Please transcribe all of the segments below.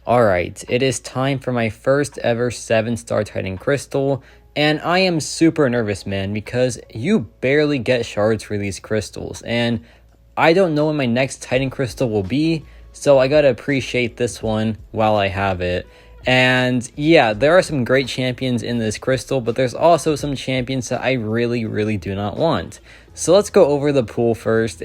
Alright, it is time for my first ever 7-star Titan Crystal, and I am super nervous, man, because you barely get shards for these crystals, and I don't know when my next Titan Crystal will be, so I gotta appreciate this one while I have it. And yeah, there are some great champions in this crystal, but there's also some champions that I really do not want. So let's go over the pool first,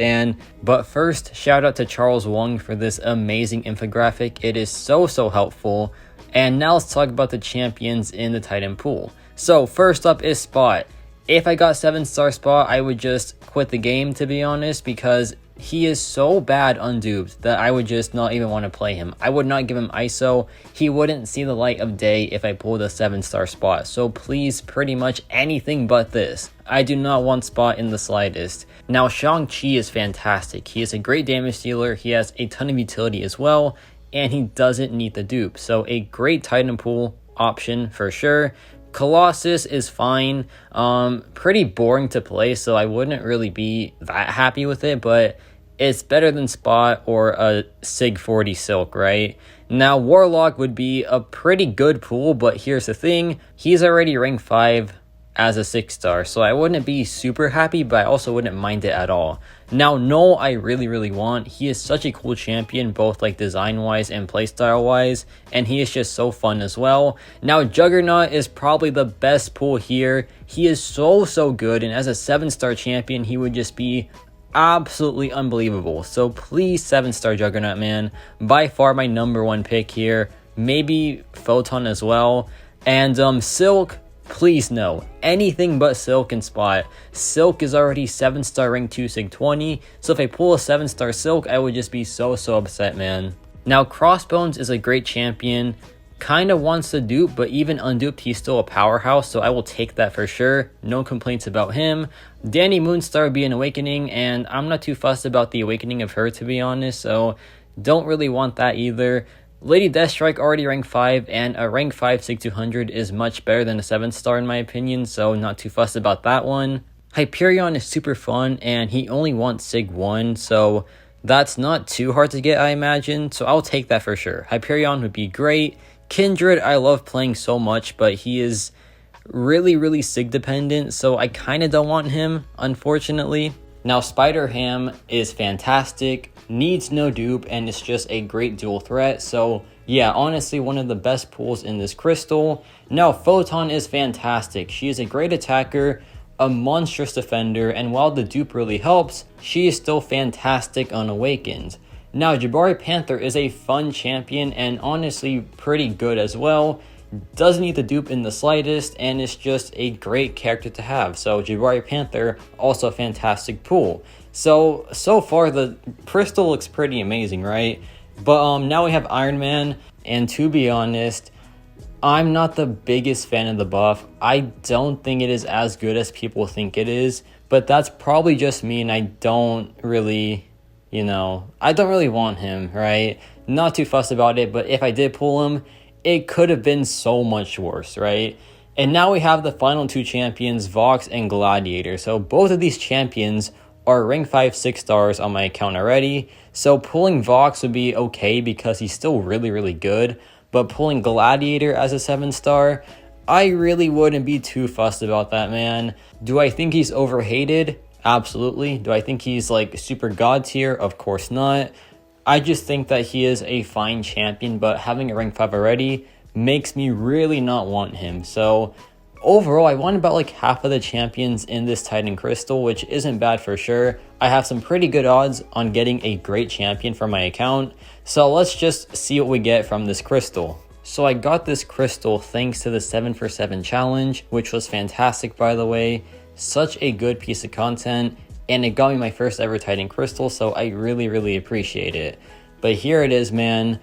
but first, shout out to Charles Wong for this amazing infographic. It is so helpful. And now let's talk about the champions in the Titan pool. So first up is Spot. If I got 7-star Spot, I would just quit the game, to be honest, because he is so bad unduped that I would just not even want to play him. I would not give him ISO. He wouldn't see the light of day if I pulled a 7-star Spot. So please, pretty much anything but this. I do not want Spot in the slightest. Now, Shang-Chi is fantastic. He is a great damage dealer. He has a ton of utility as well, and he doesn't need the dupe. So a great Titan pool option for sure. Colossus is fine, pretty boring to play, so I wouldn't really be that happy with it, but it's better than Spot or a Sig 40 Silk, right? Now, Warlock would be a pretty good pool, but here's the thing, he's already rank 5 as a 6-star, so I wouldn't be super happy, but I also wouldn't mind it at all. Now, Null I really want. He is such a cool champion, both like design wise and playstyle wise, and he is just so fun as well. Now, Juggernaut is probably the best pool here. He is so good, and as a 7-star champion, he would just be absolutely unbelievable. So please, 7-star Juggernaut, man. By far my #1 pick here. Maybe Photon as well. And Silk, please no. Anything but Silk and Spot. Silk is already 7-star rank 2 Sig 20, so if I pull a 7-star Silk, I would just be so upset, man. Now, Crossbones is a great champion. Kinda wants to dupe, but even unduped, he's still a powerhouse, so I will take that for sure. No complaints about him. Danny Moonstar would be an Awakening, and I'm not too fussed about the Awakening of her, to be honest, so don't really want that either. Lady Deathstrike already rank 5, and a rank 5 Sig 200 is much better than a 7-star in my opinion, so not too fussed about that one. Hyperion is super fun, and he only wants Sig 1, so that's not too hard to get, I imagine, so I'll take that for sure. Hyperion would be great. Kindred I love playing so much, but he is really Sig dependent, so I kind of don't want him, unfortunately. Now, Spider Ham is fantastic, needs no dupe, and it's just a great dual threat. So yeah, honestly, one of the best pools in this crystal. Now, Photon is fantastic. She is a great attacker, a monstrous defender, and while the dupe really helps, she is still fantastic unawakened. Now, Jabari Panther is a fun champion and honestly pretty good as well. Doesn't need the dupe in the slightest, and it's just a great character to have. So Jabari Panther, also a fantastic pool. So far the crystal looks pretty amazing, right? But now we have Iron Man, and to be honest, I'm not the biggest fan of the buff. I don't think it is as good as people think it is, but that's probably just me, and I don't really want him, right? Not too fussed about it, but if I did pull him, it could have been so much worse, right? And now we have the final 2 champions, Vox and Gladiator. So both of these champions are rank 5 6-stars on my account already. So pulling Vox would be okay because he's still really good. But pulling Gladiator as a 7-star, I really wouldn't be too fussed about that, man. Do I think he's overhated? Absolutely. Do I think he's like super god tier? Of course not. I just think that he is a fine champion, but having a rank 5 already makes me really not want him. So overall, I want about like half of the champions in this Titan Crystal, which isn't bad for sure. I have some pretty good odds on getting a great champion for my account. So let's just see what we get from this crystal. So I got this crystal thanks to the 7 for 7 challenge, which was fantastic, by the way. Such a good piece of content. And it got me my first ever Titan Crystal, so I really appreciate it. But here it is, man.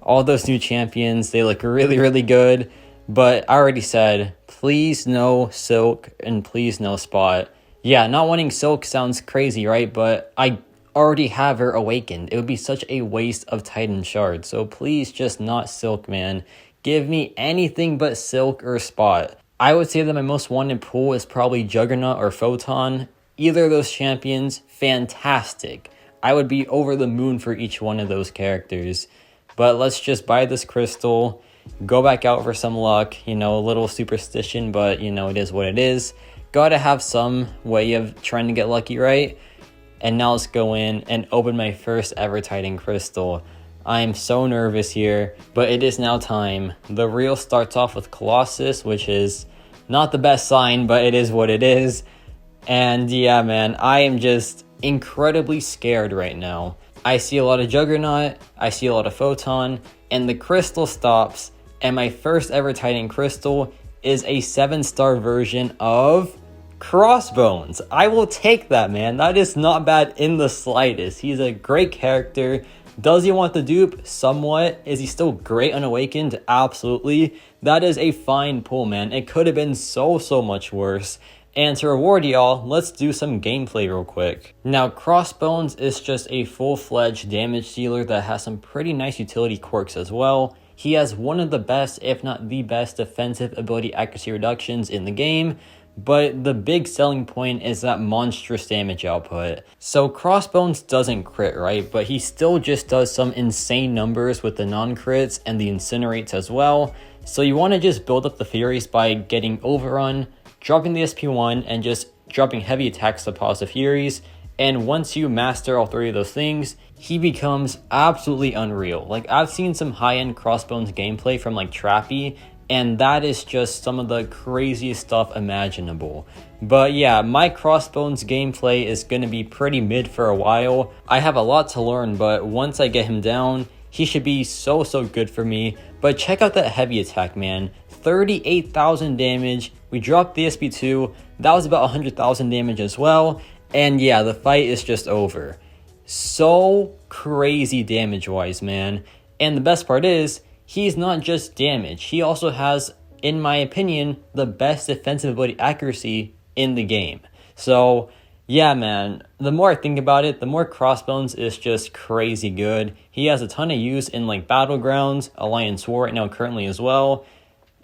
All those new champions, they look really good. But I already said, please no Silk and please no Spot. Yeah, not wanting Silk sounds crazy, right? But I already have her awakened. It would be such a waste of Titan shards. So please just not Silk, man. Give me anything but Silk or Spot. I would say that my most wanted pull is probably Juggernaut or Photon. Either of those champions, fantastic. I would be over the moon for each one of those characters. But let's just buy this crystal, go back out for some luck, a little superstition, but it is what it is. Gotta have some way of trying to get lucky, right? And now let's go in and open my first ever Titan crystal. I am so nervous here, but it is now time. The reel starts off with Colossus, which is not the best sign, but it is what it is. And yeah, man, I am just incredibly scared right now. I see a lot of Juggernaut, I see a lot of Photon, and the crystal stops, and my first ever Titan crystal is a 7-star version of Crossbones. I will take that, man. That is not bad in the slightest. He's a great character. Does he want the dupe? Somewhat. Is he still great unawakened? Absolutely. That is a fine pull, man. It could have been so much worse. And to reward y'all, let's do some gameplay real quick. Now, Crossbones is just a full-fledged damage dealer that has some pretty nice utility quirks as well. He has one of the best, if not the best, defensive ability accuracy reductions in the game. But the big selling point is that monstrous damage output. So Crossbones doesn't crit, right? But he still just does some insane numbers with the non-crits and the incinerates as well. So you want to just build up the Furies by getting Overrun, dropping the SP1, and just dropping heavy attacks to pause the Furies. And once you master all three of those things, he becomes absolutely unreal. Like, I've seen some high-end Crossbones gameplay from like Trappy, and that is just some of the craziest stuff imaginable. But yeah, my Crossbones gameplay is going to be pretty mid for a while. I have a lot to learn, but once I get him down, he should be so good for me. But check out that heavy attack, man. 38,000 damage. We dropped the SP2. That was about 100,000 damage as well. And yeah, the fight is just over. So crazy damage-wise, man. And the best part is, he's not just damage. He also has, in my opinion, the best defensive ability accuracy in the game. So yeah, man, the more I think about it, the more Crossbones is just crazy good. He has a ton of use in like Battlegrounds, Alliance War right now currently as well.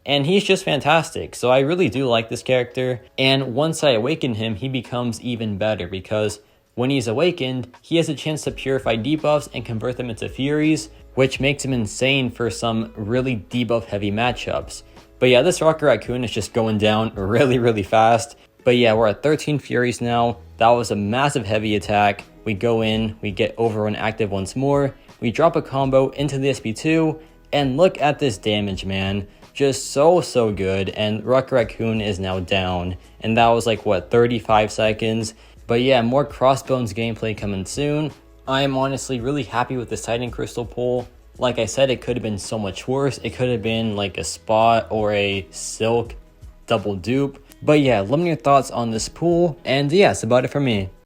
And he's just fantastic. So I really do like this character. And once I awaken him, he becomes even better because when he's awakened, he has a chance to purify debuffs and convert them into Furies, which makes him insane for some really debuff heavy matchups. But yeah, this Rocket Raccoon is just going down really fast. But yeah, we're at 13 Furies now. That was a massive heavy attack. We go in, we get Overrun active once more. We drop a combo into the SP2, and look at this damage, man. Just so good, and Rocket Raccoon is now down. And that was like, what, 35 seconds? But yeah, more Crossbones gameplay coming soon. I am honestly really happy with this Titan Crystal pull. Like I said, it could have been so much worse. It could have been like a Spot or a Silk double dupe. But yeah, let me know your thoughts on this pull. And yeah, that's about it for me.